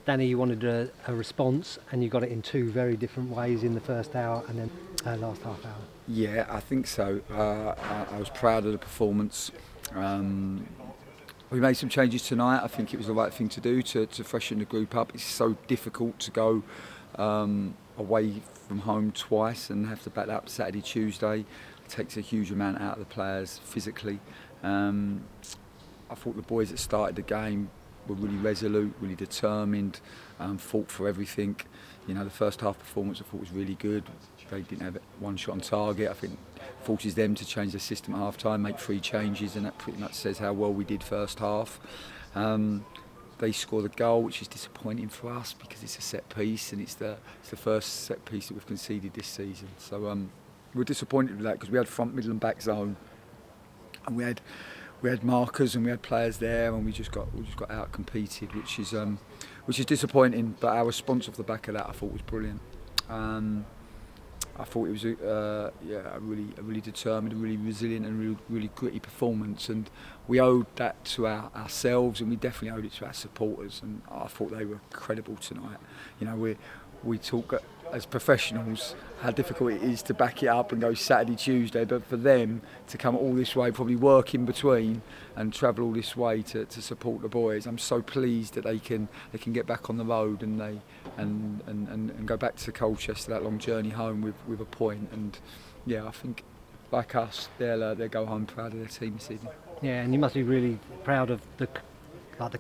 Danny, you wanted a response, and you got it in two very different ways in the first hour and then last half hour. Yeah, I think so. I was proud of the performance. We made some changes tonight. I think it was the right thing to do to freshen the group up. It's so difficult to go away from home twice and have to back that up Saturday, Tuesday. It takes a huge amount out of the players physically. I thought the boys that started the game were really resolute, really determined, fought for everything. You know, the first half performance I thought was really good. They didn't have one shot on target. I think forces them to change their system at half time, make 3 changes, and that pretty much says how well we did first half. They scored a goal, which is disappointing for us because it's a set piece and it's the first set piece that we've conceded this season. So we're disappointed with that because we had front, middle and back zone, and we had markers and we had players there, and we just got out competed, which is disappointing. But our response off the back of that, I thought, was brilliant. I thought it was a really determined, a really resilient and really gritty performance, and we owed that to ourselves, and we definitely owed it to our supporters, and I thought they were incredible tonight. You know, we talk as professionals how difficult it is to back it up and go Saturday, Tuesday, but for them to come all this way, probably work in between and travel all this way to support the boys, I'm so pleased that they can get back on the road and go back to Colchester, that long journey home with a point. And yeah, I think like us, they'll go home proud of their team this evening. Yeah, and you must be really proud of the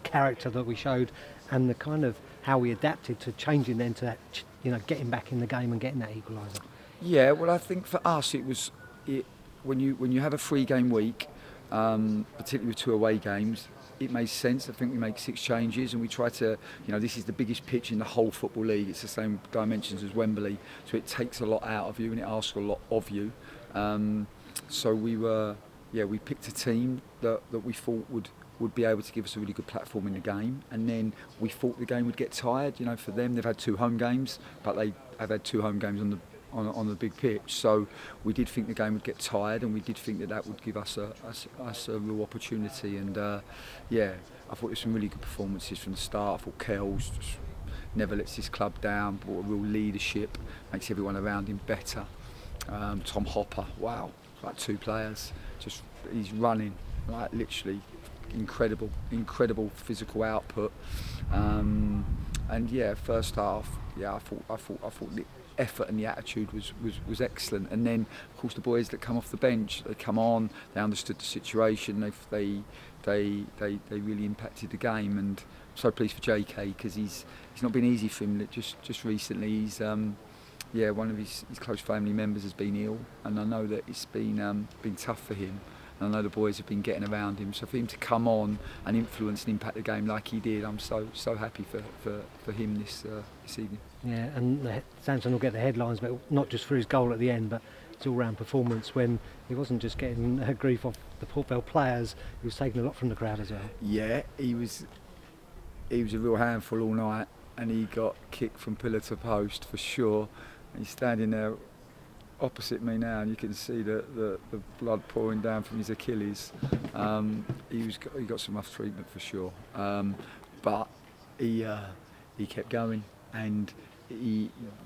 character that we showed and the kind of how we adapted to changing then to, you know, getting back in the game and getting that equaliser. Yeah, well, I think for us when you have a 3-game week, particularly with 2 away games, it made sense. I think we made 6 changes and we try to, you know, this is the biggest pitch in the whole Football League. It's the same dimensions as Wembley, so it takes a lot out of you and it asks a lot of you. So we picked a team that we thought would be able to give us a really good platform in the game, and then we thought the game would get tired. You know, for them, they've had 2 home games, but they have had 2 home games on the big pitch. So we did think the game would get tired, and we did think that would give us a real opportunity. And I thought there were some really good performances from the start. I thought Kells just never lets his club down, brought a real leadership, makes everyone around him better. Tom Hopper, wow, like 2 players, just he's running like literally incredible physical output. And yeah, first half, I thought the effort and the attitude was excellent. And then of course the boys that come off the bench, they come on, they understood the situation, they really impacted the game. And I'm so pleased for JK because he's not been easy for him. Just recently he's one of his close family members has been ill, and I know that it's been tough for him. And I know the boys have been getting around him, so for him to come on and influence and impact the game like he did, I'm so happy for him this evening. Yeah, and Samson will get the headlines, but not just for his goal at the end, but his all-round performance when he wasn't just getting grief off the Port Vale players, he was taking a lot from the crowd as well. Yeah, he was a real handful all night, and he got kicked from pillar to post for sure. He's standing there opposite me now, and you can see the blood pouring down from his Achilles. He got some rough treatment for sure, but he kept going, and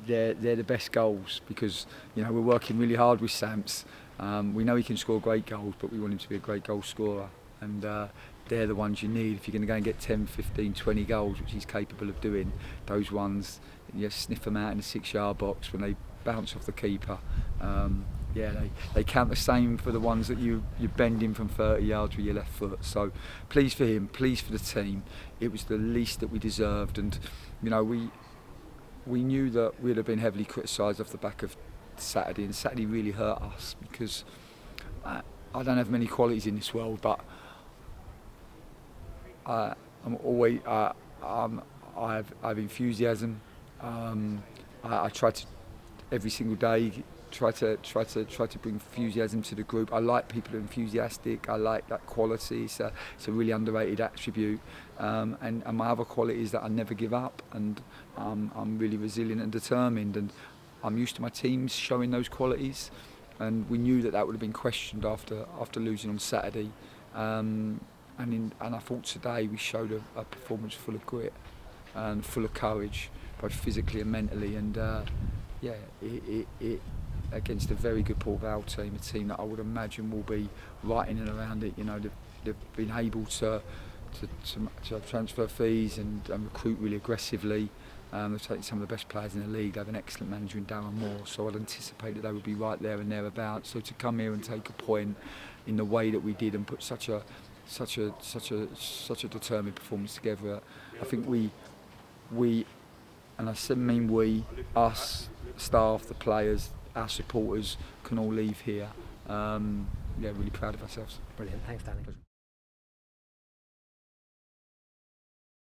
they're the best goals because, you know, we're working really hard with Samps. We know he can score great goals, but we want him to be a great goal scorer, and they're the ones you need if you're going to go and get 10, 15, 20 goals, which he's capable of doing. Those ones, you sniff them out in the 6-yard box when they bounce off the keeper. They count the same for the ones that you bend in from 30 yards with your left foot. So pleased for him, pleased for the team. It was the least that we deserved, and you know, we knew that we'd have been heavily criticised off the back of Saturday, and Saturday really hurt us because I don't have many qualities in this world, but I have enthusiasm. I try to every single day try to bring enthusiasm to the group. I like people who are enthusiastic. I like that quality. It's a really underrated attribute. And my other quality is that I never give up, and I'm really resilient and determined, and I'm used to my teams showing those qualities. And we knew that would have been questioned after losing on Saturday. And I thought today we showed a performance full of grit. and full of courage, both physically and mentally. And it against a very good Port Vale team, a team that I would imagine will be right in and around it. You know, they've been able to transfer fees and recruit really aggressively. They've taken some of the best players in the league. They have an excellent manager in Darren Moore, so I'd anticipate that they would be right there and thereabouts. So to come here and take a point in the way that we did and put such a determined performance together, I think we, and I mean we, us, staff, the players, our supporters, can all leave here, really proud of ourselves. Brilliant. Thanks, Danny.